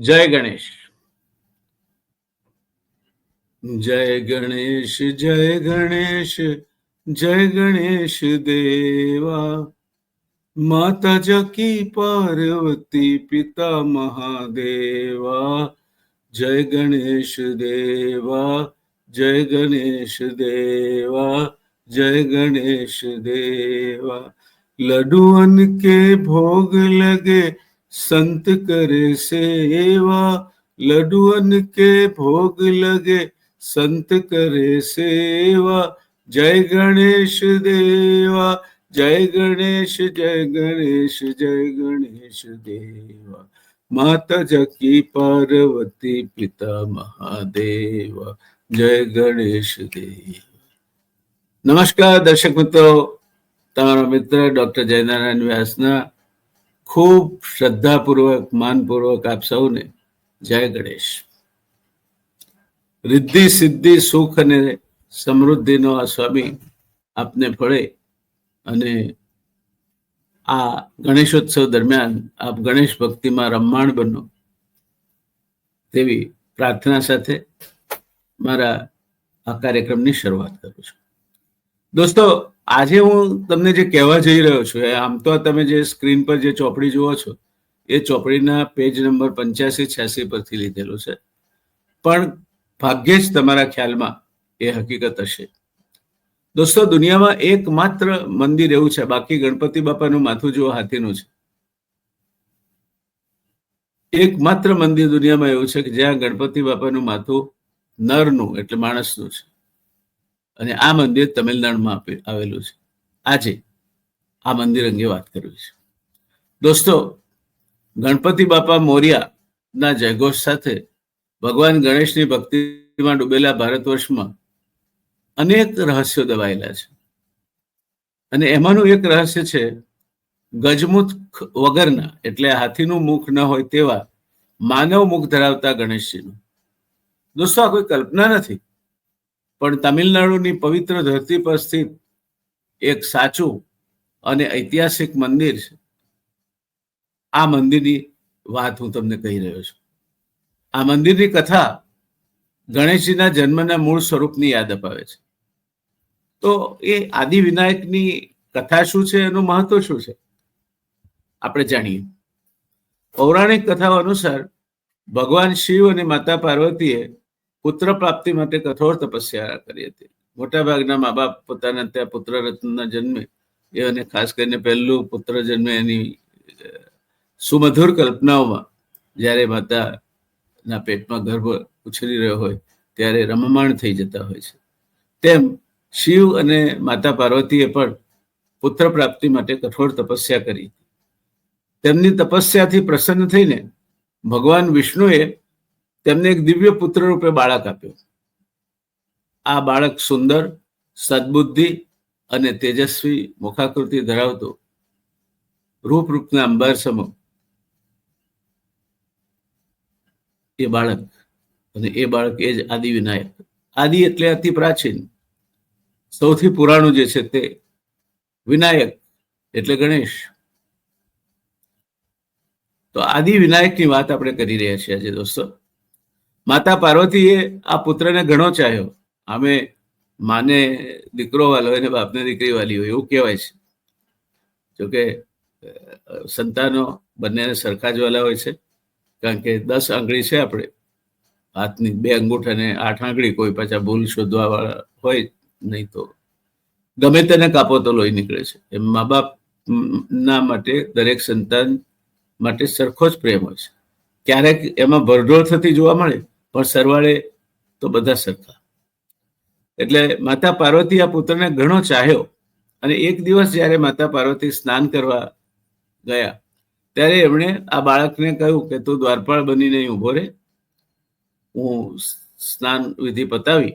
જય ગણેશ. જય ગણેશ, જય ગણેશ, જય ગણેશ દેવા. માતા જકી પાર્વતી પિતા મહાદેવા. જય ગણેશ દેવા, જય ગણેશ દેવા, જય ગણેશ દેવા. लड्डुअन के भोग लगे संत करे सेवा. लड्डुअन के भोग लगे संत करे सेवा. जय गणेश देवा, जय गणेश, जय गणेश, जय गणेश देवा. माता जकी पार्वती पिता महादेवा. जय गणेश देव. नमस्कार दर्शक मित्रों, તમારો મિત્ર ડોક્ટર જયનારાયણ વ્યાસના ખૂબ શ્રદ્ધાપૂર્વક માનપૂર્વક આપ સૌને જય ગણેશ. રિદ્ધિ સિદ્ધિ સુખ અને સમૃદ્ધિનો આ સ્વામી આપને ફળે અને આ ગણેશોત્સવ દરમિયાન આપ ગણેશ ભક્તિમાં રમમાણ બનો તેવી પ્રાર્થના સાથે મારા આ કાર્યક્રમની શરૂઆત કરું છું. દોસ્તો, આજે હું તમને જે કહેવા જઈ રહ્યો છું, આમ તો તમે જે સ્ક્રીન પર જે ચોપડી જુઓ છો એ ચોપડીના પેજ નંબર 85-86 પરથી લીધેલું છે, પણ ભાગ્યે જ તમારા ખ્યાલમાં એ હકીકત હશે. દોસ્તો, દુનિયામાં એકમાત્ર મંદિર એવું છે, બાકી ગણપતિ બાપાનું માથું જુઓ હાથીનું છે, એકમાત્ર મંદિર દુનિયામાં એવું છે કે જ્યાં ગણપતિ બાપાનું માથું નરનું એટલે માણસનું છે, અને આ મંદિર તમિલનાડુમાં આવેલું છે. આજે આ મંદિર અંગે વાત કરવી છે. દોસ્તો, ગણપતિ બાપા મોર્યાના જયઘોષ સાથે ભગવાન ગણેશની ભક્તિમાં ડૂબેલા ભારત વર્ષમાં અનેક રહસ્યો દબાયેલા છે, અને એમાંનું એક રહસ્ય છે ગજમુખ વગરના એટલે હાથીનું મુખ ન હોય તેવા માનવ મુખ ધરાવતા ગણેશજીનું. દોસ્તો, આ કોઈ કલ્પના નથી, પણ તમિલનાડુની પવિત્ર ધરતી પર સ્થિત એક સાચું અને ઐતિહાસિક મંદિર છે. આ મંદિરની વાત હું તમને કહી રહ્યો છું. આ મંદિરની કથા ગણેશજીના જન્મના મૂળ સ્વરૂપની યાદ અપાવે છે. તો એ આદિ વિનાયકની કથા શું છે, એનું મહત્વ શું છે, આપણે જાણીએ. પૌરાણિક કથાઓ અનુસાર ભગવાન શિવ અને માતા પાર્વતીએ પુત્ર પ્રાપ્તિ માટે કઠોર તપસ્યા કરી હતી. મોટા ભાગના મા બાપ પોતાના ત્યાં પુત્ર રત્નના જન્મે અને ખાસ કરીને પહેલું પુત્ર જન્મે એની સુમધુર કલ્પનાઓમાં જ્યારે માતાના પેટમાં ગર્ભ ઉછરી રહ્યો હોય ત્યારે રમમાણ થઈ જતા હોય છે. તેમ શિવ અને માતા પાર્વતીએ પણ પુત્ર પ્રાપ્તિ માટે કઠોર તપસ્યા કરી. તેમની તપસ્યાથી પ્રસન્ન થઈને ભગવાન વિષ્ણુએ તેમને એક દિવ્ય પુત્ર રૂપે બાળક આપ્યો. આ બાળક સુંદર, સદબુદ્ધિ અને તેજસ્વી મુખાકૃતિ ધરાવતો, રૂપના અંબાર સમો એ બાળક, અને એ બાળક એ જ આદિ વિનાયક. આદિ એટલે અતિ પ્રાચીન, સૌથી પુરાણું જે છે તે. વિનાયક એટલે ગણેશ. તો આદિ વિનાયકની વાત આપણે કરી રહ્યા છીએ આજે. દોસ્તો, માતા પાર્વતીએ આ પુત્રને ઘણો ચાહ્યો. અમે માને દીકરો વાલો હોય ને બાપને દીકરી વાલી હોય એવું કહેવાય છે. જોકે સંતાનો બંનેને સરખા જ વાલા હોય છે, કારણ કે 10 આંગળી છે આપણે હાથની, 2 અંગૂઠા અને 8 આંગળી. કોઈ પાછા ભૂલ શોધવા વાળા હોય નહીં તો ગમે તેને કાપો તો લોહી નીકળે છે. એમ મા બાપના માટે દરેક સંતાન માટે સરખો જ પ્રેમ હોય છે. ક્યારેક એમાં ભરડોળ થતી જોવા મળે, પણ સરવાળે તો બધા સરખા. એટલે માતા પાર્વતી આ પુત્રને ઘણો ચાહ્યો, અને એક દિવસ જ્યારે માતા પાર્વતી સ્નાન કરવા ગયા ત્યારે એમણે આ બાળકને કહ્યું કે તું દ્વારપાળ બનીને ઊભો રહે, હું સ્નાન વિધિ પતાવી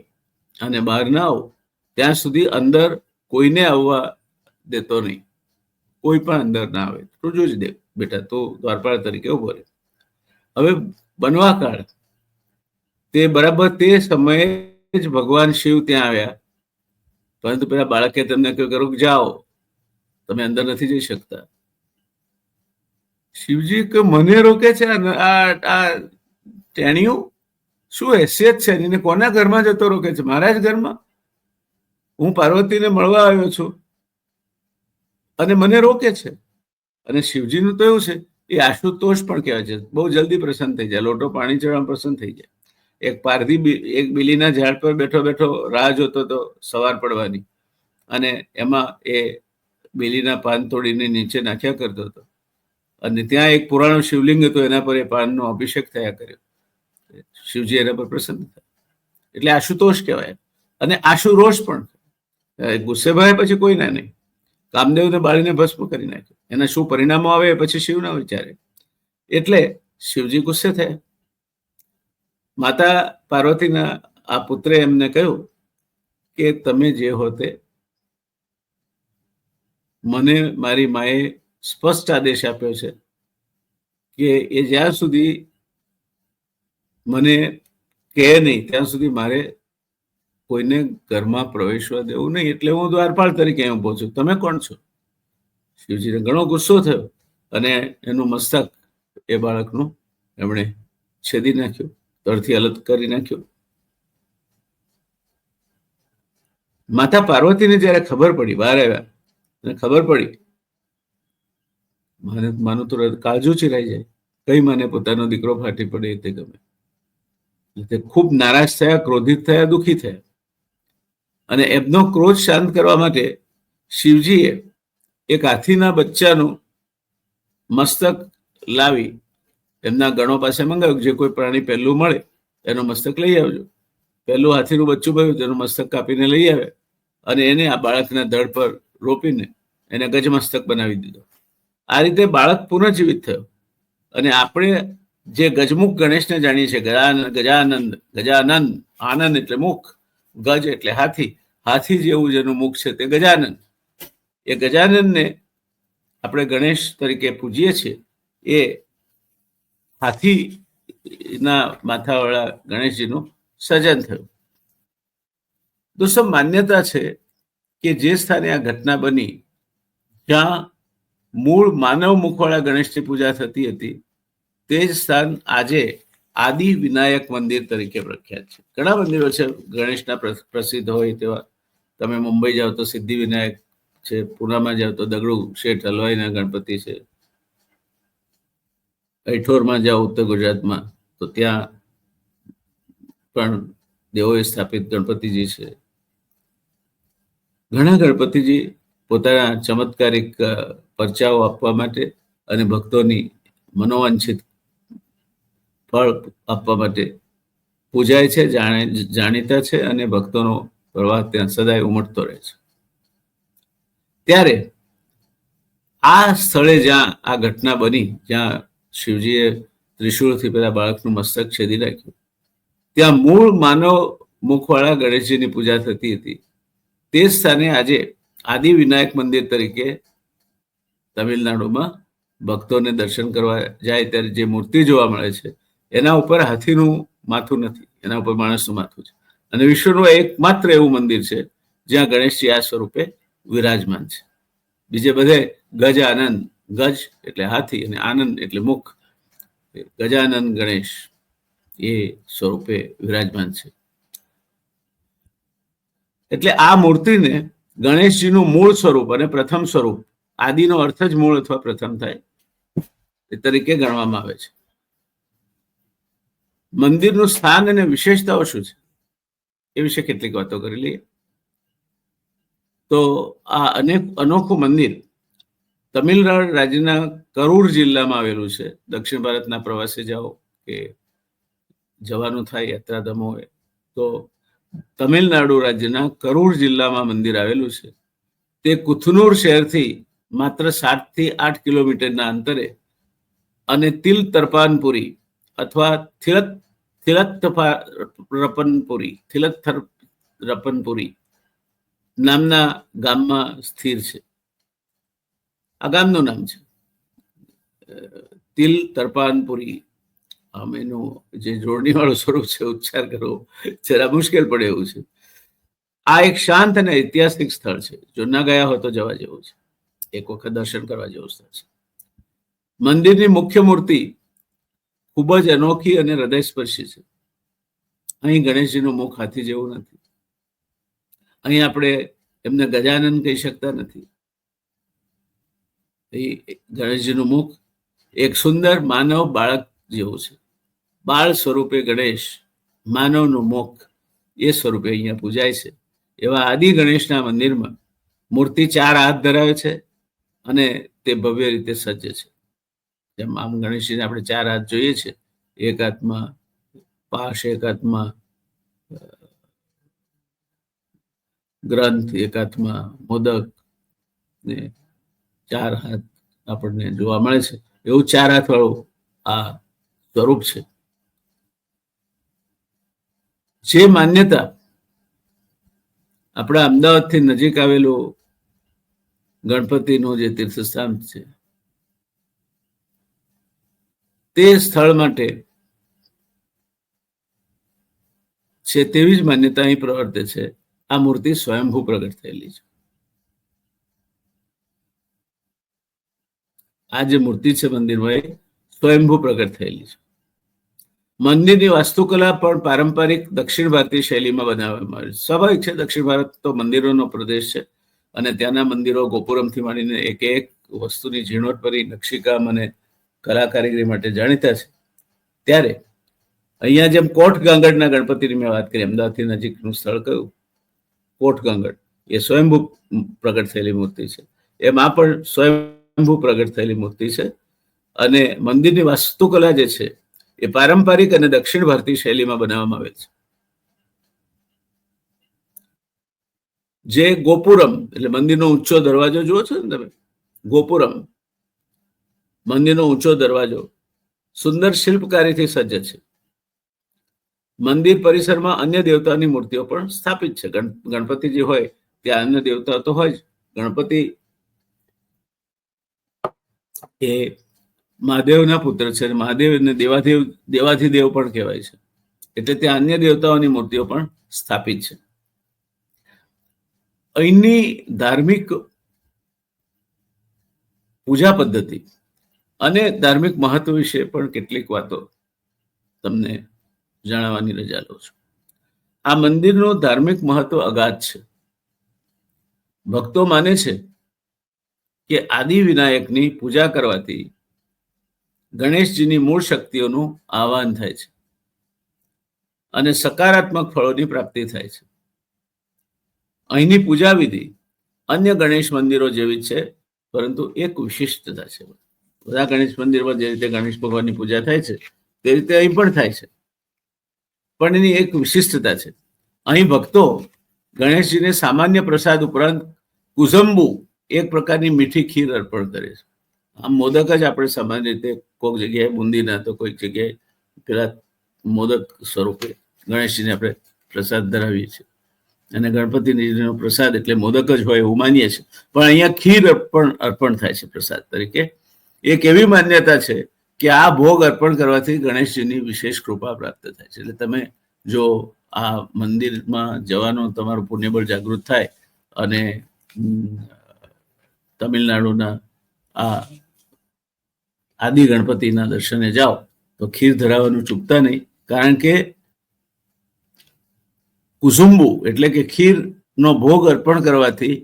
અને બહાર ના આવું ત્યાં સુધી અંદર કોઈને આવવા દેતો નહીં. કોઈ પણ અંદર ના આવે, તું જોઈ દે બેટા, તું દ્વારપાળ તરીકે ઉભો રહે. હવે બનવા કાળ તે બરાબર તે સમયે જ ભગવાન શિવ ત્યાં આવ્યા, પરંતુ પેલા બાળકે તેમને કહ્યું કે જાઓ, તમે અંદર નથી જઈ શકતા. શિવજી કે મને રોકે છે, આ ટેણિયું શું હેસિયત છે એને? કોના ઘરમાં જતો રોકે છે? મારા જ ઘરમાં. હું પાર્વતીને મળવા આવ્યો છું અને મને રોકે છે. અને શિવજીનું તો એવું છે, એ આશુતોષ પણ કહેવાય છે. બહુ જલ્દી પ્રસન્ન થઈ જાય, લોટો પાણી ચડવામાં પ્રસન્ન થઈ જાય. એક પારધી એક બીલીના ઝાડ પર બેઠો બેઠો રાહ જોતો હતો સવાર પડવાની, અને એમાં એ બીલીના પાન તોડીને નીચે નાખ્યા કરતો હતો. અને ત્યાં એક પુરાણો શિવલિંગ હતો, એના પર એ પાનનો અભિષેક થયા કર્યો. શિવજી એના પર પ્રસન્ન થયા. એટલે આશુતોષ કહેવાય. અને આશુરોષ પણ. ગુસ્સે ભરાય પછી કોઈ ના નહીં. કામદેવને બાળીને ભસ્મ કરી નાખ્યો. એના શું પરિણામો આવે એ પછી શિવના વિચારે. એટલે શિવજી ગુસ્સે થયા. માતા પાર્વતીના આ પુત્રે એમને કહ્યું કે તમે જે હોતે, મને મારી માએ સ્પષ્ટ આદેશ આપ્યો છે કે એ જ્યાં સુધી મને કહે નહીં ત્યાં સુધી મારે કોઈને ઘરમાં પ્રવેશવા દેવું નહીં. એટલે હું દ્વારપાળ તરીકે અહીં ઊભો છું. તમે કોણ છો? શિવજીને ઘણો ગુસ્સો થયો અને એનું મસ્તક એ બાળકનું એમણે છેદી નાખ્યું, તળથી અલગ કરી નાખ્યું. માતા પાર્વતીને જયારે ખબર પડી, બહાર આવ્યા અને ખબર પડી, માનું તો કાળજું ચિરાઈ જાય. કઈ માને પોતાનો દીકરો ફાટી પડે તે ગમે. તે ખૂબ નારાજ થયા, ક્રોધિત થયા, દુઃખી થયા. અને એમનો ક્રોધ શાંત કરવા માટે શિવજીએ એક હાથીના બચ્ચાનું મસ્તક લાવી એમના ગણો પાસે મંગાવ્યું. જે કોઈ પ્રાણી પહેલું મળે એનું મસ્તક લઈ આવજો. પહેલું હાથીનું બચ્ચું ભર્યું, તેનું મસ્તક કાપીને લઈ આવે અને એને આ બાળકના ધડ પર રોપીને એને ગજમસ્તક બનાવી દીધો. આ રીતે બાળક પુનઃજીવિત થયો. અને આપણે જે ગજમુખ ગણેશને જાણીએ છીએ, ગજાનંદ, આનંદ એટલે મુખ, ગજ એટલે હાથી, હાથી જેવું જેનું મુખ છે તે ગજાનંદ. એ ગજાનંદને આપણે ગણેશ તરીકે પૂજીએ છીએ. એ હાથીના માથાવાળા ગણેશજીનું સર્જન થયું. દોસ્તો, માન્યતા છે કે જે સ્થાને આ ઘટના બની, જ્યાં મૂળ માનવ મુખવાળા ગણેશની પૂજા થતી હતી, તે જ સ્થાન આજે આદિ વિનાયક મંદિર તરીકે પ્રખ્યાત છે. ઘણા મંદિરો છે ગણેશના પ્રસિદ્ધ હોય તેવા. તમે મુંબઈ જાઓ તો સિદ્ધિ વિનાયક છે, પુનામાં જાઓ તો દગડુ શેઠ હલવાઈના ગણપતિ છે, ઐઠોરમાં જાઓ ઉત્તર ગુજરાતમાં તો ત્યાં પણ દેવોએ સ્થાપિત ગણપતિજી છે. ઘણા ગણપતિજી પોતાના ચમત્કારિક પરચાઓ આપવા માટે અને ભક્તોની મનોવાંછિત ફળ આપવા માટે પૂજાય છે, જાણીતા છે, અને ભક્તોનો પ્રવાહ ત્યાં સદાય ઉમટતો રહે છે. ત્યારે આ સ્થળે જ્યાં આ ઘટના બની, જ્યાં શિવજીએ ત્રિશૂળથી પેલા બાળકનું મસ્તક છેદી નાખ્યું, ત્યાં મૂળ માનવ મુખવાળા ગણેશજીની પૂજા થતી હતી. તે સ્થાને આજે આદિ વિનાયક મંદિર તરીકે તમિલનાડુમાં ભક્તોને દર્શન કરવા જાય ત્યારે જે મૂર્તિ જોવા મળે છે, એના ઉપર હાથીનું માથું નથી, એના ઉપર માણસનું માથું છે. અને વિશ્વનું એકમાત્ર એવું મંદિર છે જ્યાં ગણેશજી આ સ્વરૂપે વિરાજમાન છે. બીજે બધે ગજ આનંદ, ગજ એટલે હાથી અને આનંદ એટલે મુખ, ગજાનંદ ગણેશ એ સ્વરૂપે વિરાજમાન છે. એટલે આ મૂર્તિને ગણેશજીનું મૂળ સ્વરૂપ અને પ્રથમ સ્વરૂપ, આદિનો અર્થ જ મૂળ અથવા પ્રથમ થાય, એ તરીકે ગણવામાં આવે છે. મંદિરનું સ્થાન અને વિશેષતાઓ શું છે એ વિશે કેટલીક વાતો કરી લઈએ. તો આ અનોખું મંદિર તમિલનાડુ રાજ્યના કરૂર જિલ્લામાં આવેલું છે. દક્ષિણ ભારતના પ્રવાસે જાઓ કે જવાનું થાય યાત્રાધામો હોય તો તમિલનાડુ રાજ્યના કરૂર જિલ્લામાં મંદિર આવેલું છે. તે કુથનુર શહેરથી માત્ર 7 થી 8 કિલોમીટરના અંતરે અને તિલ તર્પણપુરી અથવા થિલત્થરપનપુરી નામના ગામમાં સ્થિર છે. આ ગામનું નામ છે તિલ તર્પણપુરી. આમ એનું જે જોડણીવાળું સ્વરૂપ છે, ઉચ્ચાર કરવો જરા મુશ્કેલ પડે એવું છે. આ એક શાંત અને ઐતિહાસિક સ્થળ છે. જો ના ગયા હોય તો જવા જેવું છે, એક વખત દર્શન કરવા જેવું સ્થળ છે. મંદિરની મુખ્ય મૂર્તિ ખૂબ જ અનોખી અને હૃદયસ્પર્શી છે. અહીં ગણેશજીનું મુખ હાથી જેવું નથી. અહીં આપણે એમને ગજાનન કહી શકતા નથી. ગણેશજીનું મુખ એક સુંદર માનવ બાળક જેવું છે. બાળ સ્વરૂપે ગણેશ, માનવનું મુખ એ સ્વરૂપે અહીંયા પૂજાય છે. એવા આદિ ગણેશના મંદિરમાં મૂર્તિ 4 હાથ ધરાવે છે અને તે ભવ્ય રીતે સજ્જ છે. જેમ આમ ગણેશજીને આપણે 4 હાથ જોઈએ છે, એક હાથમાં પાશ, એક હાથમાં ગ્રંથ, એક હાથમાં મોદક ને 4 હાથ આપણને જોવા મળે છે. એવું 4 હાથ વાળું આ સ્વરૂપ છે. જે માન્યતા આપણા અમદાવાદથી નજીક આવેલું ગણપતિનું જે તીર્થસ્થાન છે, તે સ્થળ માટે છે તેવી જ માન્યતા અહીં પ્રવર્તે છે. આ મૂર્તિ સ્વયંભૂ પ્રગટ થયેલી છે. આ જે મૂર્તિ છે મંદિરમાં, એ સ્વયંભૂ પ્રગટ થયેલી છે. મંદિરની વાસ્તુકલા પણ પારંપરિક દક્ષિણ ભારતીય શૈલીમાં બનાવવામાં આવી છે. સ્વાભાવિક છે, દક્ષિણ ભારત તો મંદિરોનો પ્રદેશ છે અને ત્યાંના મંદિરો ગોપુરમથી માંડીને એક એક વસ્તુની ઝીણવટભરી નકશીકામ અને કલા કારીગરી માટે જાણીતા છે. ત્યારે અહીંયા જેમ કોટ ગાંગડના ગણપતિની મેં વાત કરી, અમદાવાદથી નજીકનું સ્થળ કયું કોટ ગાંગડ, એ સ્વયંભૂ પ્રગટ થયેલી મૂર્તિ છે. એમ આ પણ સ્વયંભૂ પ્રગટ થયેલી મૂર્તિ છે અને મંદિરની વાસ્તુકલા જે છે એ પારંપરિક અને દક્ષિણ ભારતીય શૈલીમાં બનાવવામાં આવેલ છે. જે ગોપુરમ એટલે મંદિરનો ઊંચો દરવાજો જુઓ છો ને તમે, ગોપુરમ મંદિરનો ઊંચો દરવાજો સુંદર શિલ્પકારીથી સજ્જ છે. મંદિર પરિસરમાં અન્ય દેવતાની મૂર્તિઓ પણ સ્થાપિત છે. ગણપતિજી હોય ત્યાં અન્ય દેવતા તો હોય જ. ગણપતિ એ મહાદેવના પુત્ર છે. મહાદેવ અને દેવાધિદેવ પણ કહેવાય છે. એટલે ત્યાં અન્ય દેવતાઓની મૂર્તિઓ પણ સ્થાપિત છે. અહીંની ધાર્મિક પૂજા પદ્ધતિ અને ધાર્મિક મહત્વ વિશે પણ કેટલીક વાતો તમને જણાવવાની રજા લઉં છું. આ મંદિરનું ધાર્મિક મહત્વ અગાધ છે. ભક્તો માને છે કે આદિ વિનાયકની પૂજા કરવાથી ગણેશજીની મૂળ શક્તિઓનું આહવાન થાય છે અને સકારાત્મક ફળોની પ્રાપ્તિ થાય છે. અહીંની પૂજા વિધિ અન્ય ગણેશ મંદિરો જેવી જ છે, પરંતુ એક વિશિષ્ટતા છે. બધા ગણેશ મંદિરમાં જે રીતે ગણેશ ભગવાનની પૂજા થાય છે તે રીતે અહીં પણ થાય છે, પણ એની એક વિશિષ્ટતા છે. અહીં ભક્તો ગણેશજીને સામાન્ય પ્રસાદ ઉપરાંત કુઝંબુ એક પ્રકારની મીઠી ખીર અર્પણ કરે છે. આમ મોદક જ આપણે સામાન્ય રીતે કોઈક જગ્યાએ બુંદીના તો કોઈક જગ્યાએ પેલા મોદક સ્વરૂપે ગણેશજીને આપણે પ્રસાદ ધરાવીએ છીએ અને ગણપતિજીનો પ્રસાદ એટલે મોદક જ હોય એવું માનીએ છીએ. પણ અહીંયા ખીર અર્પણ થાય છે પ્રસાદ તરીકે. એક એવી માન્યતા છે કે આ ભોગ અર્પણ કરવાથી ગણેશજીની વિશેષ કૃપા પ્રાપ્ત થાય છે. એટલે તમે જો આ મંદિરમાં જવાનું તમારું પુણ્યબળ જાગૃત થાય અને તમિલનાડુના આ આદિ ગણપતિના દર્શને જાઓ તો ખીર ધરાવવાનું ચૂકતા નહીં, કારણ કે કુસુંબુ એટલે કે ખીરનો ભોગ અર્પણ કરવાથી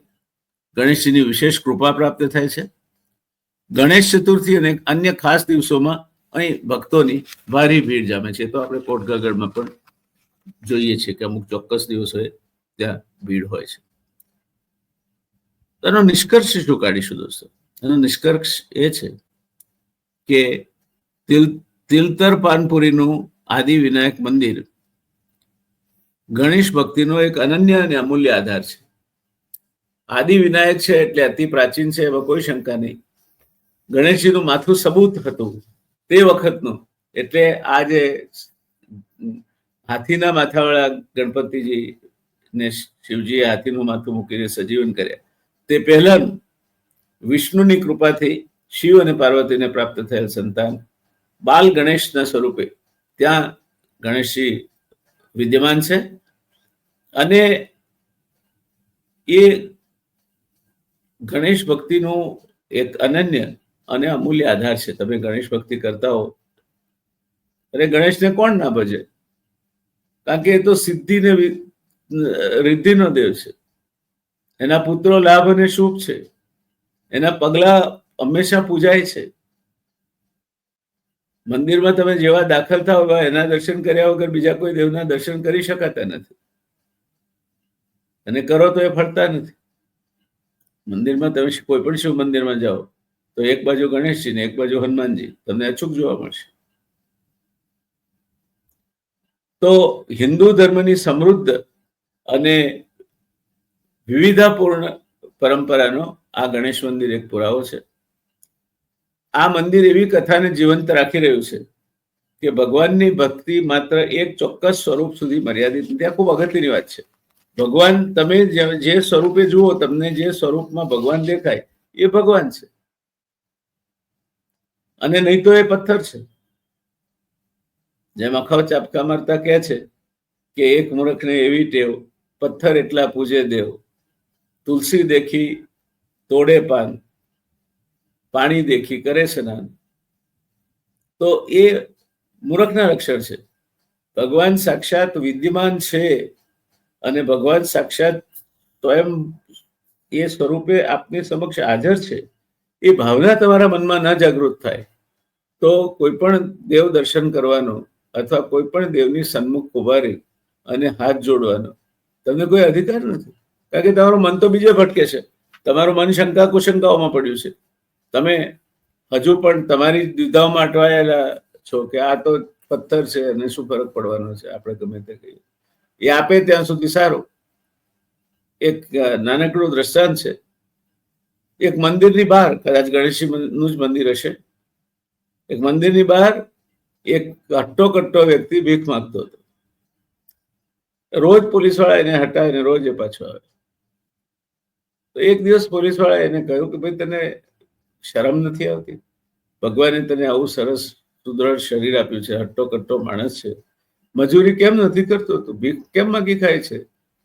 ગણેશજીની વિશેષ કૃપા પ્રાપ્ત થાય છે. ગણેશ ચતુર્થી અને અન્ય ખાસ દિવસોમાં અહીં ભક્તોની ભારે ભીડ જામે છે. તો આપણે કોટગગડમાં પણ જોઈએ છીએ કે અમુક ચોક્કસ દિવસોએ ત્યાં ભીડ હોય છે. એનો નિષ્કર્ષ શું કાઢીશું દોસ્તો? એનો નિષ્કર્ષ એ છે કે તિલતર પાનપુરીનું આદિ વિનાયક મંદિર ગણેશ ભક્તિનો એક અનન્ય અને અમૂલ્ય આધાર છે. આદિ વિનાયક છે એટલે અતિ પ્રાચીન છે, એમાં કોઈ શંકા નહીં. ગણેશજીનું માથું સબૂત હતું તે વખતનું, એટલે આ જે હાથીના માથાવાળા ગણપતિજી ને શિવજીએ હાથીનું માથું મૂકીને સજીવન કર્યા, તે પહેલાનું વિષ્ણુની કૃપાથી શિવ અને પાર્વતીને પ્રાપ્ત થયેલ સંતાન બાલ ગણેશના સ્વરૂપે ત્યાં ગણેશજી વિદ્યમાન છે અને એ ગણેશ ભક્તિનું એક અનન્ય અને અમૂલ્ય આધાર છે. તમે ગણેશ ભક્તિ કરતા હો અરે ગણેશને કોણ ના ભજે? કારણ કે એ તો સિદ્ધિ ને રિદ્ધિનો દેવ છે. એના પુત્રો લાભ અને શુભ છે. એના પગલા હંમેશા પૂજાય છે. મંદિરમાં તમે જેવા દાખલ થાવ એના દર્શન કર્યા વગર બીજા કોઈ દેવના દર્શન કરી શકાતા નથી, અને કરો તો એ ફરતા નથી. મંદિરમાં તમે કોઈ પણ શિવ મંદિરમાં જાઓ તો એક બાજુ ગણેશજી ને એક બાજુ હનુમાનજી તમને અચૂક જોવા મળશે. તો હિન્દુ ધર્મની સમૃદ્ધ અને વિવિધતાપૂર્ણ પરંપરાનો આ ગણેશ મંદિર એક પુરાવો છે. આ મંદિર એવી કથાને જીવંત રાખી રહ્યું છે કે ભગવાનની ભક્તિ માત્ર એક ચોક્કસ સ્વરૂપ સુધી મર્યાદિત નથી. આ ખૂબ અગત્યની વાત છે. ભગવાન તમે જે સ્વરૂપે જુઓ, તમને જે સ્વરૂપમાં ભગવાન દેખાય એ ભગવાન છે, અને નહીં તો એ પથ્થર છે. જેમ અખાવ ચાપકા મારતા કહે છે કે એક મૂર્ખને એવી ટેવ, પથ્થર એટલા પૂજે દેવ, તુલસી દેખી તોડે પાન, પાણી દેખી કરે સ્નાન. તો એ મૂર્ખના લક્ષણ છે. ભગવાન સાક્ષાત વિદ્યમાન છે, અને ભગવાન સાક્ષાત સ્વયં એ સ્વરૂપે આપની સમક્ષ હાજર છે. એ ભાવના તમારા મનમાં ન જાગૃત થાય તો કોઈ પણ દેવ દર્શન કરવાનો અથવા કોઈ પણ દેવની સન્મુખ ઉભા રહી અને હાથ જોડવાનો તમને કોઈ અધિકાર નથી. કારણ કે તમારું મન તો બીજે ભટકે છે. તમારું મન શંકા કુશંકાઓમાં પડ્યું છે. તમે હજુ પણ તમારી દ્વિધાઓમાં અટવાયેલા છો કે આ તો પથ્થર છે અને શું ફરક પડવાનો છે, આપણે ગમે તે કહીએ. એ આપે ત્યાં સુધી સારું. એક નાનકડું દ્રષ્ટાંત છે. એક મંદિરની બહાર, કદાચ ગણેશજીનું જ મંદિર હશે, એક મંદિરની બહાર એક હટ્ટો કટ્ટો વ્યક્તિ ભીખ માંગતો હતો. રોજ પોલીસવાળા એને હટાવીને રોજ એ પાછો આવે. તો એક દિવસ પોલીસવાળા એને કહ્યું કે ભાઈ તને શરમ નથી આવતી? ભગવાને તને આવું સરસ સુદૃઢ શરીર આપ્યું છે, હટ્ટો કટ્ટો માણસ છે, મજૂરી કેમ નથી કરતો? તું ભીખ કેમ માંગી ખાય છે?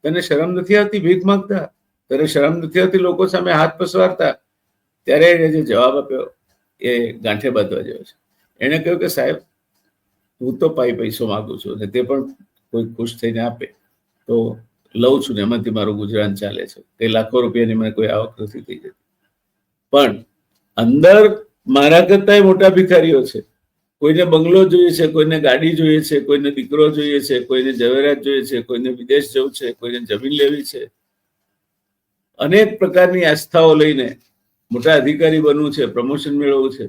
તને શરમ નથી આવતી ભીખ માંગતા? તને શરમ નથી આવતી લોકો સામે હાથ પસવારતા? ત્યારે એને જે જવાબ આપ્યો એ ગાંઠે બાંધવા જેવો છે. એને કહ્યું કે સાહેબ, હું તો પૈસો માંગુ છું, અને તે પણ કોઈ ખુશ થઈને આપે તો લઉં છું ને એમાંથી મારું ગુજરાન ચાલે છે. તે લાખો રૂપિયાની મને કોઈ આવક નથી થઈ જતી. પણ અંદર મારા કરતા મોટા ભિખારીઓ છે. કોઈને બંગલો જોઈએ છે, કોઈને ગાડી જોઈએ છે, કોઈને દીકરો જોઈએ છે, કોઈને ઝવેરાત જોઈએ છે, કોઈને વિદેશ જવું છે, કોઈને જમીન લેવી છે. અનેક પ્રકારની આસ્થાઓ લઈને મોટા અધિકારી બનવું છે, પ્રમોશન મેળવવું છે.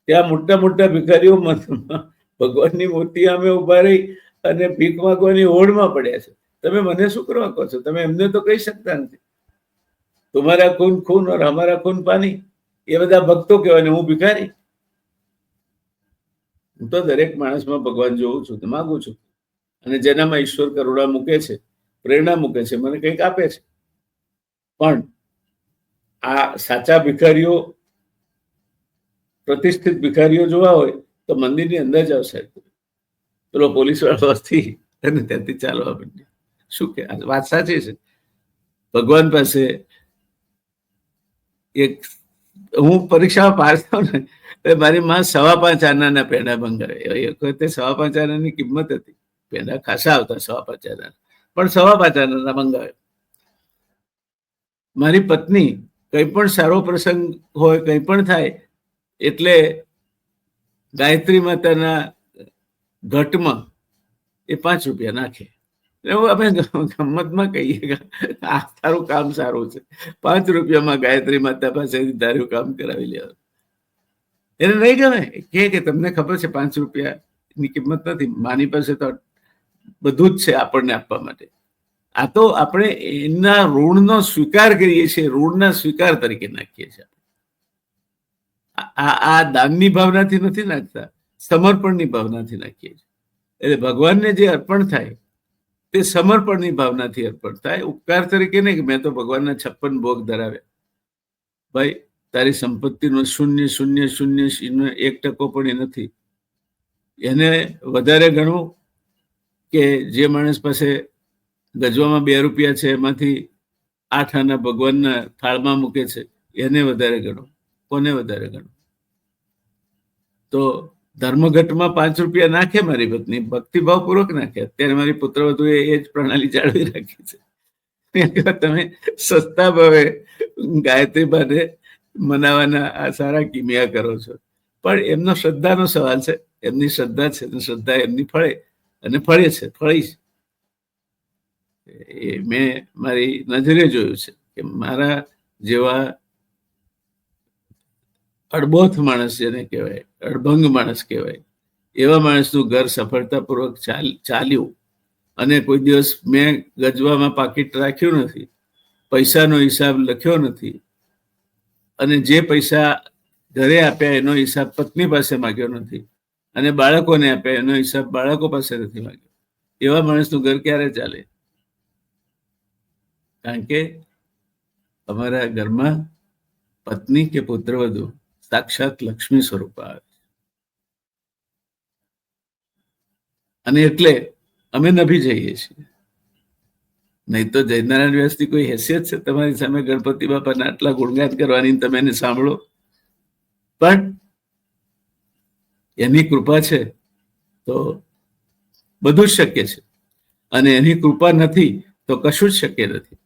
ત્યાં મોટા મોટા ભિખારીઓ ભગવાનની મૂર્તિ સામે ઉભા રહી અને ભીખ માંગવાની હોડમાં પડ્યા છે. તમે મને શું કરવા કહો છો? તમે એમને તો કહી શકતા નથી. તમારા ખૂન ખૂન ઓર હમારા ખૂન પાની, એ બધા ભક્તો કહેવાય ને હું ભિખારી. હું તો દરેક માણસમાં ભગવાન જોઉં છું, માગું છું, અને જેનામાં ઈશ્વર કરુણા મૂકે છે, પ્રેરણા મૂકે છે, મને કંઈક આપે છે. પણ આ સાચા ભિખારીઓ, પ્રતિષ્ઠિત ભિખારીઓ જોવા હોય તો મંદિરની અંદર જ આવશે. પેલો પોલીસ વાળો હતી અને ત્યાંથી ચાલવા માંડ્યો. શું કે વાત સાચી છે? ભગવાન પાસે એક, હું પરીક્ષામાં પાસ થાવ ને મારી માં 5.25 આનાના પેંડા મંગાવે. એક વખતે 5.25 આનાની કિંમત હતી. પેંડા ખાસા આવતા 5.25 આના, પણ 5.25 આનાના મંગાવે. મારી પત્ની કંઈ પણ સારો પ્રસંગ હોય, કંઈ પણ થાય એટલે ગાયત્રી માતાના ઘટમાં એ 5 રૂપિયા નાખે. અમે ગમતમાં કહીએ કે આ તારું કામ સારું છે, 5 રૂપિયામાં ગાયત્રી માતા પાસેથી તારું કામ કરાવી લેવાનું. એને નહીં ગમે કે તમને ખબર છે 5 રૂપિયાની કિંમત નથી, માની પાસે તો બધું જ છે આપણને આપવા માટે. આ તો આપણે એના ઋણનો સ્વીકાર કરીએ છીએ, ઋણના સ્વીકાર તરીકે નાખીએ છીએ. આ દાનની ભાવનાથી નથી નાખતા, સમર્પણની ભાવનાથી નાખીએ છીએ. એટલે ભગવાનને જે અર્પણ થાય તે સમર્પણની ભાવનાથી અર્પણ થાય, ઉપકાર તરીકે નહીં કે મેં તો ભગવાનના 56 ભોગ ધરાવ્યા. ભાઈ, તારી સંપત્તિનો 0.0001% પણ એ નથી. એને વધારે ગણવું કે જે માણસ પાસે ગજવામાં 2 રૂપિયા છે એમાંથી 8 આના ભગવાનના થાળમાં મૂકે છે, એને વધારે ગણો? કોને વધારે ગણો? તો ધર્મઘટમાં 5 રૂપિયા નાખે મારી પત્ની, ભક્તિભાવપૂર્વક નાખે. અત્યારે મારી પુત્રવધુએ એ જ પ્રણાલી જાળવી રાખી છે. તમે સસ્તા ભાવે ગાયત્રી બાને મનાવવાના આ સારા કિમિયા કરો છો, પણ એમનો શ્રદ્ધાનો સવાલ છે. એમની શ્રદ્ધા છે, શ્રદ્ધા એમની ફળે અને ફળે છે, ફળી છે. એ મેં મારી નજરે જોયું છે કે મારા જેવા અડબોથ માણસ, જેને કહેવાય અડભંગ માણસ કહેવાય, એવા માણસનું ઘર સફળતાપૂર્વક ચાલ્યું. અને કોઈ દિવસ મેં ગજવામાં પાકીટ રાખ્યું નથી, પૈસાનો હિસાબ લખ્યો નથી, અને જે પૈસા ઘરે આપ્યા એનો હિસાબ પત્ની પાસે માંગ્યો નથી, અને બાળકોને આપ્યા એનો હિસાબ બાળકો પાસે નથી માંગ્યો. એવા માણસનું ઘર ક્યારે ચાલે? કારણ કે અમારા ઘરમાં પત્ની કે પુત્રવધુ સાક્ષાત લક્ષ્મી સ્વરૂપ આવે, અને એટલે અમે નભી જઈએ છીએ. નહીં તો જયનારાયણ વ્યાસની કોઈ હેસિયત છે તમારી સામે ગણપતિ બાપાના આટલા ગુણગાન કરવાની? તમે એને સાંભળો. પણ એની કૃપા છે તો બધું જ શક્ય છે, અને એની કૃપા નથી તો કશું જ શક્ય નથી.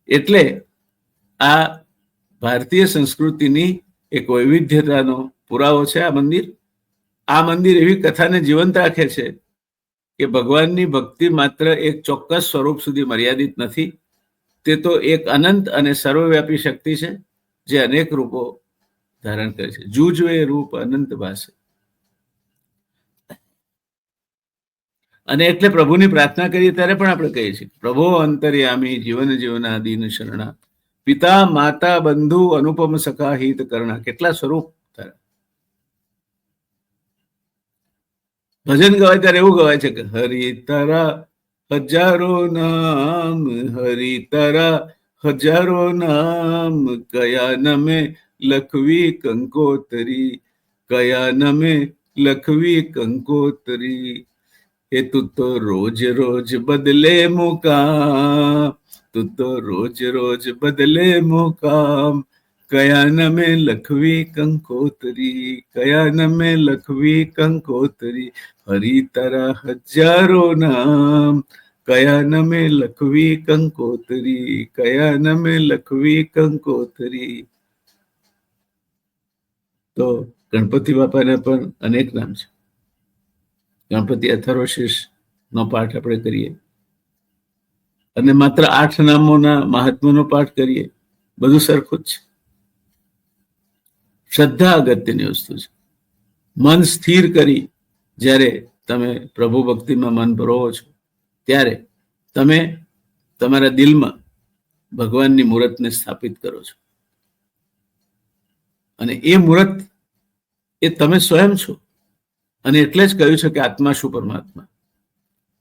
એટલે આ ભારતીય સંસ્કૃતિની એક વૈવિધ્યતાનો પુરાવો છે આ મંદિર. આ મંદિર એવી કથાને જીવંત રાખે છે કે ભગવાનની ભક્તિ માત્ર એક ચોક્કસ સ્વરૂપ સુધી મર્યાદિત નથી. તે તો એક અનંત અને સર્વવ્યાપી શક્તિ છે જે અનેક રૂપો ધારણ કરે છે. જુજવે રૂપ અનંત ભાષે. અને એટલે પ્રભુની પ્રાર્થના કરીએ ત્યારે પણ આપણે કહીએ છીએ, પ્રભો અંતર્યામી જીવન જીવના દીન શરણા, પિતા માતા બંધુ અનુપમ સખા હિત કરણા. કેટલા સ્વરૂપ! ભજન ગવાય ત્યારે એવું ગવાય છે કે હરિ તારા હજારો નામ, હરિ તારા હજારો નામ, કયા નમે લખવી કંકોતરી, કયા નમે લખવી કંકોતરી. એ તું તો રોજ રોજ બદલે મુકામ, તું તો રોજ રોજ બદલે મુકામ, કયા નમે લખવી કંકોતરી, કયા નમે લખવી કંકોતરી. હરિ તારા હજારો નામ, કયા નમે લખવી કંકોતરી, કયા નમે લખવી કંકોતરી. તો ગણપતિ બાપાના પણ અનેક નામ છે. ગણપતિ અથર્વશીર્ષ નો પાઠ આપણે કરીએ અને માત્ર 8 નામોના મહાત્મ્યનો પાઠ કરીએ, બધું સરખું જ છે. શ્રદ્ધા અગત્યની વસ્તુ છે. મન સ્થિર કરી જ્યારે તમે પ્રભુ ભક્તિમાં મન ભરોવો છો, ત્યારે તમે તમારા દિલમાં ભગવાનની મૂર્તને સ્થાપિત કરો છો, અને એ મૂર્ત એ તમે સ્વયં છો. અને એટલે જ કહ્યું છે કે આત્મા શું પરમાત્મા.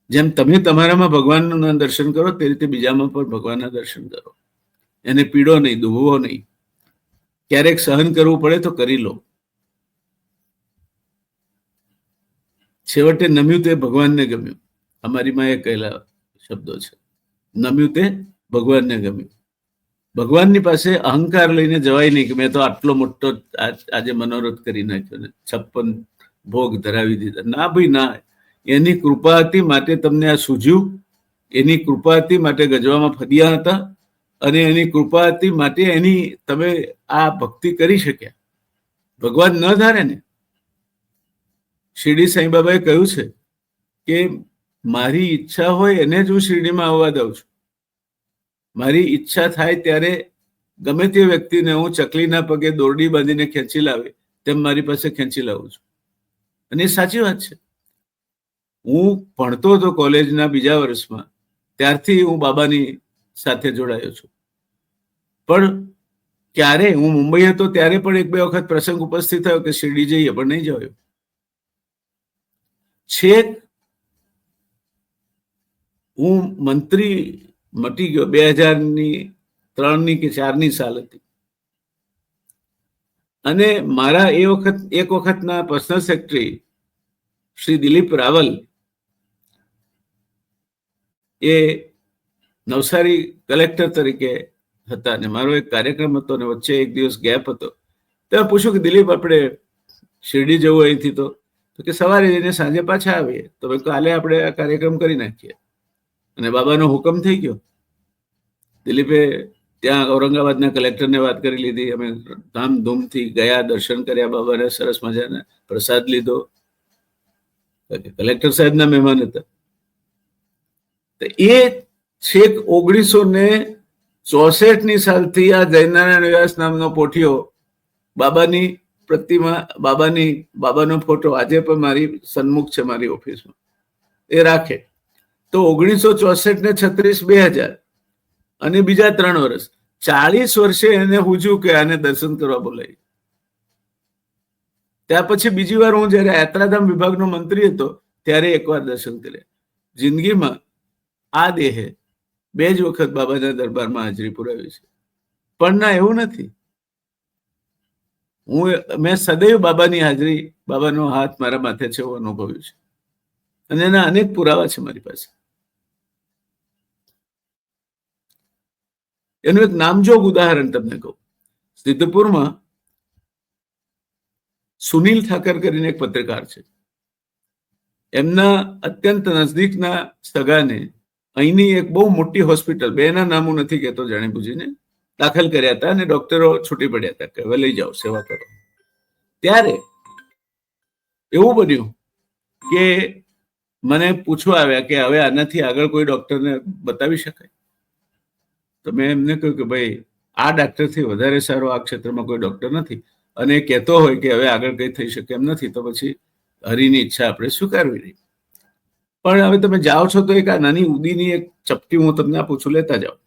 જેમ તમે તમારામાં ભગવાનના દર્શન કરો તે રીતે બીજામાં પણ ભગવાનના દર્શન કરો. એને પીડો નહીં, દુભવો નહીં. ક્યારેક સહન કરવું પડે તો કરી લો. છેવટે નમ્યું તે ભગવાનને ગમ્યું. અમારી માએ કહેલા શબ્દો છે, નમ્યું તે ભગવાનને ગમ્યું. ભગવાનની પાસે અહંકાર લઈને જવાય નહીં કે મેં તો આટલો મોટો આજે મનોરથ કરી નાખ્યો ને 56 ભોગ ધરાવી દીધા. ના ભાઈ ના. એની કૃપા હતી માટે તમને આ સૂઝ્યું, એની કૃપા હતી માટે ગજવામાં ફદિયા હતા, અને એની કૃપા હતી માટે એની તમે આ ભક્તિ કરી શક્યા. ભગવાન ન ધારે ને. શિરડી સાંઈબાબાએ કહ્યું છે કે મારી ઈચ્છા હોય એને જ હું શિરડીમાં આવવા દઉં છું. મારી ઈચ્છા થાય ત્યારે ગમે તે વ્યક્તિને હું ચકલીના પગે દોરડી બાંધીને ખેંચી લાવે તેમ મારી પાસે ખેંચી લાવું છું. અને એ સાચી વાત છે. હું ભણતો હતો કોલેજના બીજા વર્ષમાં, ત્યારથી હું બાબાની સાથે જોડાયો છું. પણ ક્યારે હું મુંબઈ હતો ત્યારે પણ 1-2 વખત પ્રસંગ ઉપસ્થિત થયો કે શિરડી જઈએ, પણ નહીં જવાયો. છેક હું મંત્રી મટી ગયો, 2003ની કે 4ની સાલ હતી, અને મારા એક વખતના પર્સનલ સેક્રેટરી શ્રી દિલીપ રાવલ એ નવસારી કલેક્ટર તરીકે હતા, અને મારો એક કાર્યક્રમ હતો, અને વચ્ચે એક દિવસ ગેપ હતો. તો પૂછ્યું કે દિલીપ, આપણે શિરડી જવું અહીંથી તો કે સવારે જઈને સાંજે પાછા આવીએ. તો કાલે આપણે આ કાર્યક્રમ કરી નાખીએ. અને બાબાનો હુકમ થઈ ગયો. દિલીપે ત્યાં ઔરંગાબાદના કલેક્ટરને વાત કરી લીધી. અમે ધામધૂમથી ગયા, દર્શન કર્યા બાબાને, સરસ મજાના પ્રસાદ લીધો. કલેક્ટર સાહેબના મહેમાન હતા. એ છેક 1964 સાલથી આ જયનારાયણ વ્યાસ નામનો પોઠિયો બાબાની પ્રતિમા, બાબાનો ફોટો આજે પણ મારી સન્મુખ છે, મારી ઓફિસમાં એ રાખે. તો 1964 ને 36, 2000 અને બીજા 3 વર્ષ, 40 વર્ષે એને હુજ્યું કે આને દર્શન કરવા બોલાવી. ત્યાર પછી બીજી વાર હું જયારે યાત્રાધામ વિભાગનો મંત્રી હતો ત્યારે એકવાર દર્શન કર્યા. જિંદગીમાં આ દેહે 2 જ વખત બાબાના દરબારમાં હાજરી પુરાવી છે. પણ ના, એવું નથી. મેં સદૈવ બાબાની હાજરી, બાબાનો હાથ મારા માથે છે એવું અનુભવ્યું છે. અને એના અનેક પુરાવા છે મારી પાસે. એનું એક નામજોગ ઉદાહરણ તમને કહું. સિદ્ધપુરમાં સુનિલ ઠાકર કરીને એક પત્રકાર છે. એમના અત્યંત નજદીકના સગાને અહીંની એક બહુ મોટી હોસ્પિટલ, બેના નામ હું નથી કહેતો જાણી બુજીને, દાખલ કર્યા હતા અને ડોક્ટરો છૂટી પડ્યા હતા કે હવે લઈ જાઓ, સેવા કરો. ત્યારે એવું બન્યું કે મને પૂછવા આવ્યા કે હવે આનાથી આગળ કોઈ ડોક્ટરને બતાવી શકાય? તો મેં એમને કહ્યું કે ભાઈ, આ ડાક્ટરથી વધારે સારો આ ક્ષેત્રમાં કોઈ ડોક્ટર નથી. અને એ કહેતો હોય કે હવે આગળ કઈ થઈ શકે એમ નથી, તો પછી હરિની ઈચ્છા આપણે સ્વીકારવી નહીં. પણ હવે તમે જાઓ છો તો એક આ નાની ઉદીની એક ચપટી હું તમને આપું છું, લેતા જાઓ.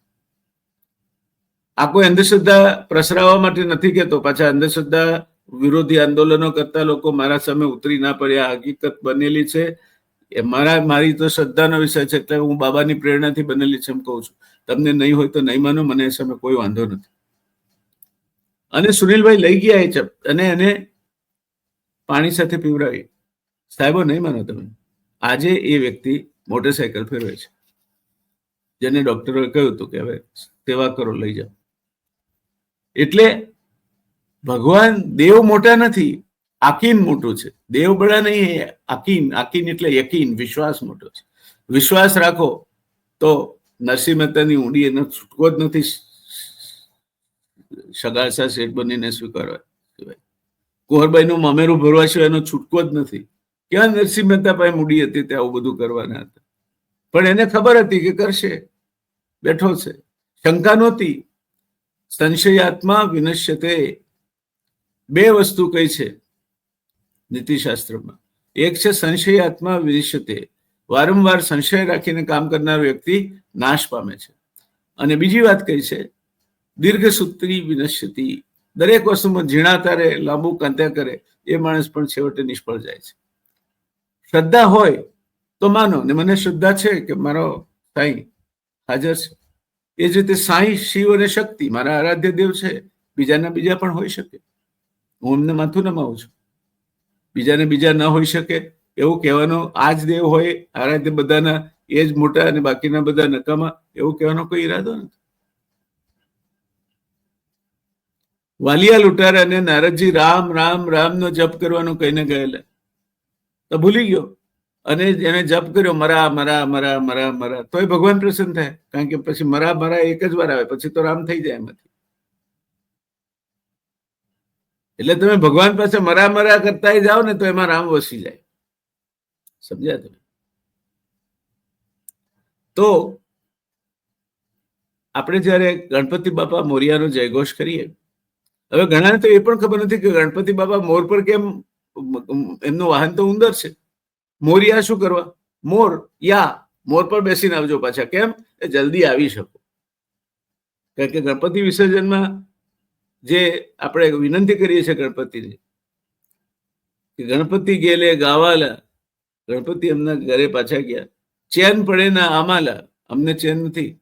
આ કોઈ અંધશ્રદ્ધા પ્રસરાવવા માટે નથી કહેતો. પાછા અંધશ્રદ્ધા વિરોધી આંદોલનો કરતા લોકો મારા સામે ઉતરી ના પડ્યા, હકીકત બનેલી છે. એ મારી તો શ્રદ્ધાનો વિષય છે, એટલે હું બાબાની પ્રેરણાથી બનેલી છે એમ કહું છું. તમને નહીં હોય તો નહીં માનો, મને એ સામે કોઈ વાંધો નથી. અને સુનિલભાઈ લઈ ગયા એ ચપ અને એને પાણી સાથે પીવડાવી. સાહેબો, નહીં માનો તમે, આજે એ વ્યક્તિ મોટરસાયકલ ફેરવે છે, જેને ડોક્ટરોએ કહ્યું હતું કે હવે સેવા કરો, લઈ જાઓ. એટલે ભગવાન, દેવ મોટા નથી, આકીન મોટું છે. દેવ બડા નહીં, આકીન. આકીન એટલે યકીન, વિશ્વાસ મોટો છે. વિશ્વાસ રાખો તો નરસિંહ મહેતાની ઊંડી એનો છૂટકો જ નથી. સગાસા શેઠ બનીને સ્વીકારવા સિવાય, કુંવરબાઈનું મામેરું ભરવા સિવાય એનો છૂટકો જ નથી. ક્યાં નરસિંહ મહેતા પાસે મૂડી હતી તે આવું બધું કરવાના હતા? પણ એને ખબર હતી કે કરશે, બેઠો છે. શંકા નહોતી. સંશયાત્મા વિનશ્યતે. 2 વસ્તુ કઈ છે નીતિશાસ્ત્રમાં. એક છે સંશયાત્મા વિનશ્યતે, વારંવાર સંશય રાખીને કામ કરનાર વ્યક્તિ નાશ પામે છે. અને બીજી વાત કઈ છે, દીર્ઘસૂત્રી વિનશ્યતિ. દરેક વસ્તુમાં ઝીણાતા રહે, લાંબુ કાંત્યા કરે, એ માણસ પણ છેવટે નિષ્ફળ જાય છે. શ્રદ્ધા હોય તો માનો, ને મને શ્રદ્ધા છે કે મારો સાંઈ હાજર છે. એ જ રીતે સાંઈ, શિવ અને શક્તિ મારા આરાધ્ય દેવ છે. બીજાના બીજા પણ હોઈ શકે. હું એમને માથું નમાવું છું. બીજાને બીજા ન હોઈ શકે એવું કહેવાનો, આ જ દેવ હોય આરાધ્ય બધાના, એ જ મોટા અને બાકીના બધા નકામા, એવું કહેવાનો કોઈ ઈરાદો નથી. વાલિયા લૂંટારા અને નારદજી રામ રામ રામનો જપ કરવાનું કહીને ગયેલા, તો ભૂલી ગયો અને એને જપ કર્યો મરા મરા મરા મરા મરા, તોય ભગવાન પ્રસન્ન થાય. કારણ કે પછી મરા મરા એક જ વાર આવે, પછી તો રામ થઈ જાય એમાંથી. એટલે તમે ભગવાન પાસે મરા મરા કરતા જાઓ ને તો એમાં રામ વસી જાય. સમજ્યા તમે? તો આપણે જયારે ગણપતિ બાપા મોરિયાનો જયઘોષ કરીએ, હવે ઘણાને તો એ પણ ખબર નથી કે ગણપતિ બાપા મોર પર કેમ, એમનું વાહન તો ઉંદર છે. મોરિયા શું કરવા? મોર પર બેસીને આવજો પાછા. કેમ? એ જલ્દી આવી શકો. કારણ કે ગણપતિ વિસર્જનમાં જે આપણે વિનંતી કરીએ છીએ ગણપતિને કે ગણપતિ ગેલે ગાવાલા, ગણપતિ એમના ઘરે પાછા ગયા. ચેન પડે ના આમાલા, અમને ચેન નથી.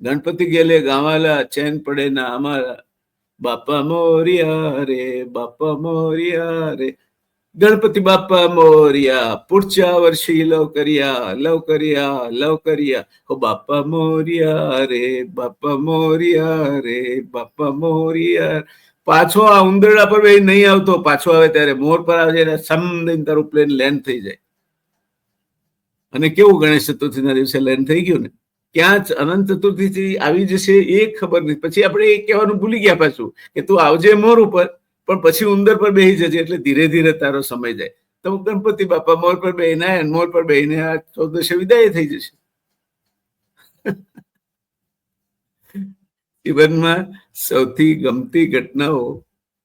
ગણપતિ ગેલે ગાવાલા, ચેન પડે ના અમારા. બાપા મોરિયા રે, બાપા મોરિયા રે, ગણપતિ બાપા મોરિયા, પુढच्या वर्षी लवकरिया लवकरिया लवकरिया, हो बापा मोरिया रे, बापा मोरिया रे, बापा मोरिया. પાછો આ ઉંદરડા પર બે નહીં આવતો, પાછો આવે ત્યારે મોર પર આવે એટલે સમદીન તારું પ્લેન લેન્ડ થઈ જાય. અને કેવું ગણેશ ચતુર્થીના દિવસે લેન્ડ થઈ ગયું ને, ક્યાં જ અનંત ચતુર્થી આવી જશે એ ખબર નહીં. પછી આપણે એ કહેવાનું ભૂલી ગયા પાછું કે તું આવજે મોર ઉપર, પણ પછી ઉંદર પર બેસી જજે, એટલે ધીરે ધીરે તારો સમય જાય. તો ગણપતિ બાપા મોર પર બેહીને આવ્યા, મોર પર બેહીને આ 14 વિદાય થઈ જશે. જીવનમાં સૌથી ગમતી ઘટનાઓ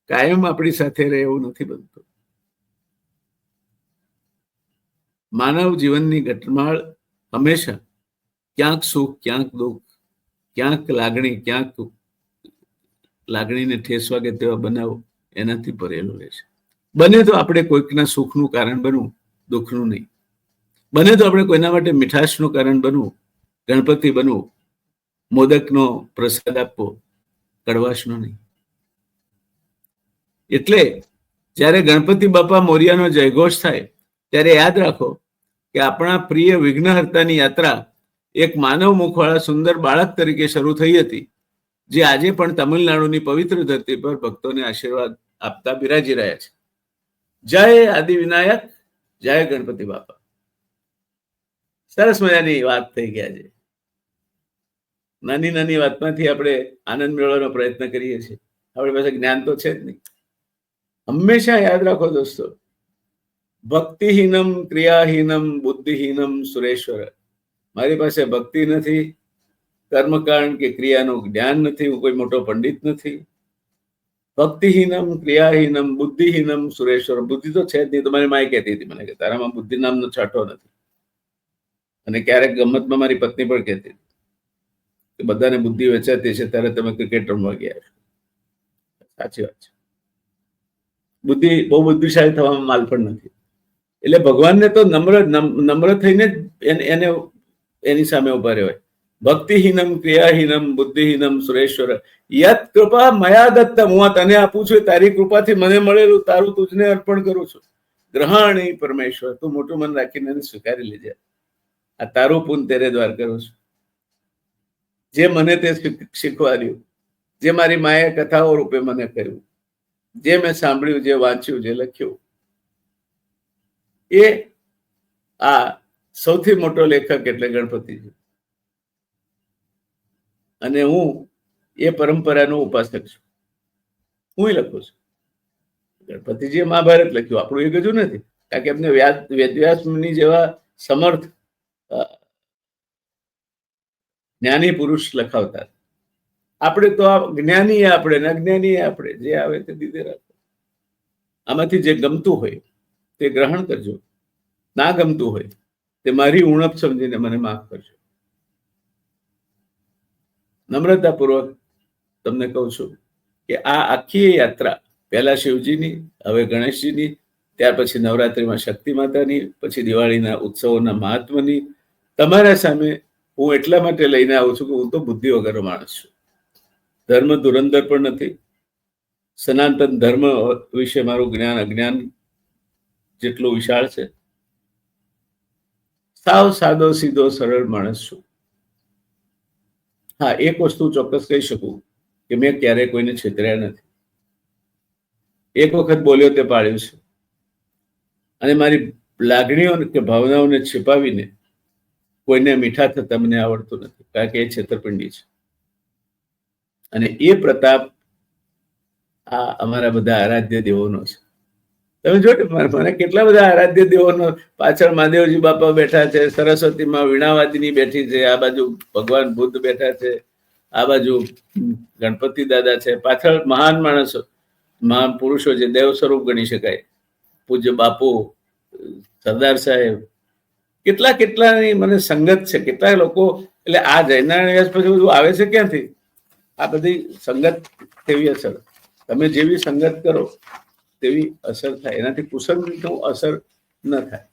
કાયમ આપણી સાથે રહે એવું નથી બનતું. માનવ જીવનની ઘટમાળ હંમેશા ક્યાંક સુખ, ક્યાંક દુઃખ, ક્યાંક લાગણી, ક્યાંક લાગણીને ઠેસ વાગે તેવા બનાવો એનાથી ભરેલું રહે છે. બને તો આપણે કોઈકના સુખનું કારણ બનવું, દુઃખનું નહીં. બને તો આપણે કોઈના માટે મીઠાશનું કારણ બનવું, ગણપતિ બનવું, મોદકનો પ્રસાદ આપવો, કડવાશનો નહીં. એટલે જ્યારે ગણપતિ બાપા મોરિયાનો જયઘોષ થાય ત્યારે યાદ રાખો કે આપણા પ્રિય વિઘ્નહર્તાની યાત્રા એક માનવ મુખવાળા સુંદર બાળક તરીકે શરૂ થઈ હતી, જે આજે પણ તમિલનાડુની પવિત્ર ધરતી પર ભક્તોને આશીર્વાદ આપતા બિરાજી રહ્યા છે. જય આદિ વિનાયક, જય ગણપતિ બાપા. સરસ મજાની વાત થઈ ગયા છે. નાની નાની વાતમાંથી આપણે આનંદ મેળવવાનો પ્રયત્ન કરીએ છીએ. આપણી પાસે જ્ઞાન તો છે જ નહીં. હંમેશા યાદ રાખો દોસ્તો, ભક્તિહીનમ ક્રિયાહીનમ બુદ્ધિહીનમ સુરેશ્વર. મારી પાસે ભક્તિ નથી, કર્મકાંડ કે ક્રિયાનું જ્ઞાન નથી, હું કોઈ મોટો પંડિત નથી. ભક્તિહીનમ ક્રિયાહીનમ બુદ્ધિહીનમ સુરેશ્વર. બુદ્ધિ તો છે જ નહીં. તમારી માએ કહેતી હતી મને કે તારામાં બુદ્ધિ નામનો છાંટો નથી. અને ક્યારેક ગમતમાં મારી પત્ની પણ કહેતી હતી કે બધાને બુદ્ધિ વેચાતી છે, ત્યારે તમે ક્રિકેટ રમવા ગયા. સાચી વાત છે. બુદ્ધિ બહુ બુદ્ધિશાળી થવામાં માલ પણ નથી. એટલે ભગવાનને તો નમ્ર થઈને જ એને એની સામે ઉભા રહેવાય. ભક્તિહીનમ ક્રિયાહીનમ બુદ્ધિહીનમ સુરેશ્વર યત કૃપા મયા દત્તમ. હું આ તને આપું છું, તારી કૃપાથી મને મળેલું, તારું તુજને અર્પણ કરું છું. ગ્રહણી પરમેશ્વર, તું મોટું મન રાખીને એને સ્વીકારી લેજે. આ તારું પુન તેરે દ્વાર કરું છું. જે મને તે શીખવાડ્યું, જે મારી માએ કથાઓ રૂપે મને કહ્યું, જે મેં સાંભળ્યું, જે વાંચ્યું, જે લખ્યું, એ આ સૌથી મોટો લેખક એટલે ગણપતિજી. અને હું એ પરંપરાનો ઉપાસક છું. હું લખું છું. ગણપતિજીએ મહાભારત લખ્યું, આપણું એ ગજું નથી. કારણ કે એમને વેદવ્યાસ મુનિ જેવા સમર્થ જ્ઞાની પુરુષ લખાવતા. આપણે તો આ જ્ઞાની, આપણે ને અજ્ઞાની, આપણે જે આવે તે દીધે રાખો. આમાંથી જે ગમતું હોય તે ગ્રહણ કરજો, ના ગમતું હોય તે મારી ઉણપ સમજીને મને માફ કરજો. નમ્રતાપૂર્વક તમને કહું છું કે આ આખી યાત્રા પહેલા શિવજીની, હવે ગણેશજીની, ત્યાર પછી નવરાત્રિમાં શક્તિ માતાની, પછી દિવાળીના ઉત્સવોના મહાત્મની તમારા સામે હું એટલા માટે લઈને આવું છું કે હું તો બુદ્ધિ વગરનો માણસ છું. ધર્મ ધુરંધર પણ નથી. સનાતન ધર્મ વિશે મારું જ્ઞાન અજ્ઞાન જેટલું વિશાળ છે. સાવ સાદો સીધો સરળ માણસ છું. હા, એક વસ્તુ ચોક્કસ કહી શકું કે મેં ક્યારેય કોઈને છેતર્યા નથી. એક વખત બોલ્યો તે પાડ્યું છે. અને મારી લાગણીઓ કે ભાવનાઓને छिपाવીને કોઈને મીઠા થતા મને આવડતું નથી, કારણ કે એ છેતરપિંડી છે. અને એ પ્રતાપ આ અમારા બધા આરાધ્ય દેવોનો છે. તમે જો મને કેટલા બધા આરાધ્ય દેવોનો, પાછળ મહાદેવજી બાપા બેઠા છે, સરસ્વતીમાં વીણાવાદિની બેઠી છે, આ બાજુ ભગવાન બુદ્ધ બેઠા છે, આ બાજુ ગણપતિ દાદા છે, પાછળ મહાન માણસો, મહાન પુરુષો જે દેવ સ્વરૂપ ગણી શકાય, પૂજ્ય બાપુ, સરદાર સાહેબ, કેટલાની મને સંગત છે. કેટલાક લોકો, એટલે આ જયનારાયણ વ્યાસ પછી બધું આવે છે ક્યાંથી? આ બધી સંગત તેવી અસર. તમે જેવી સંગત કરો તેવી અસર થાય, એનાથી કુસંગતનું અસર ન થાય.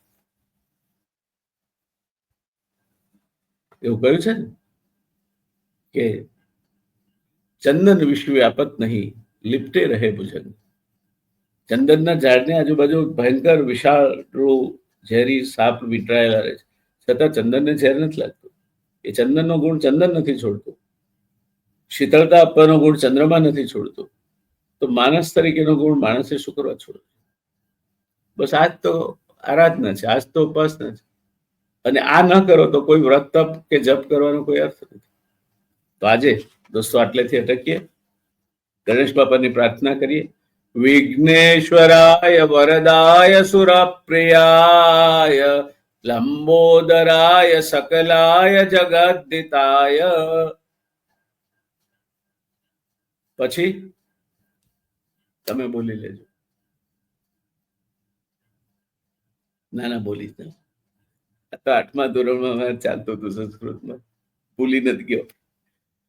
એવું કહ્યું છે ને કે ચંદન વિશ્વ વ્યાપક નહીં, લિપટે રહે ભુજંગ. ચંદનના ઝાડને આજુબાજુ ભયંકર વિશાળ ઝેરી સાપ વીંટળાયેલા રહે છે, છતાં ચંદનને ઝેર નથી લાગતું. એ ચંદનનો ગુણ ચંદન નથી છોડતું. શીતળતા આપવાનો ગુણ ચંદ્રમા નથી છોડતું. તો માણસ તરીકેનો ગુણ માણસે શું કરવા છોડ્યો? બસ આજ તો આરાધના છે, આજ તો ઉપાસના છે. અને આ ન કરો તો કોઈ વ્રત તપ કે જપ કરવાનો કોઈ અર્થ નથી. તો આજે દોસ્તો આટલેથી અટકીએ. ગણેશ બાપાની પ્રાર્થના કરીએ. વિઘ્નેશ્વરાય વરદાય સુરપ્રિયાય લંબોદરાય સકલાય જગદ્દિતાય. પછી તમે બોલી લેજો. ના બોલી જ. આ તો 8મા ધોરણમાં અમારે ચાલતું હતું સંસ્કૃતમાં, ભૂલી નથી ગયો.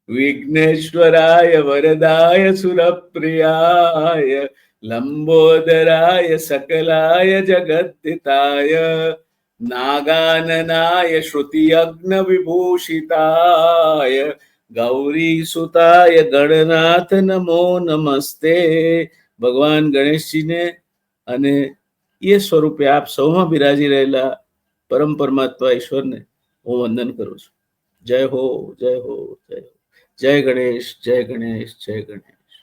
વિઘ્નેશ્વરાય વરદાય સુરપ્રિયાય લંબોદરાય સકલાય જગદ્દિતાય નાગાનનાય શ્રુતિયજ્ઞ વિભૂષિતાય ગૌરી સુતાય ગણનાથ નમો નમસ્તે. ભગવાન ગણેશજીને અને એ સ્વરૂપે આપ સૌમાં બિરાજી રહેલા પરમ પરમાત્મા ઈશ્વરને હું વંદન કરું છું. જય હો, જય હો, જય હો. જય ગણેશ, જય ગણેશ, જય ગણેશ.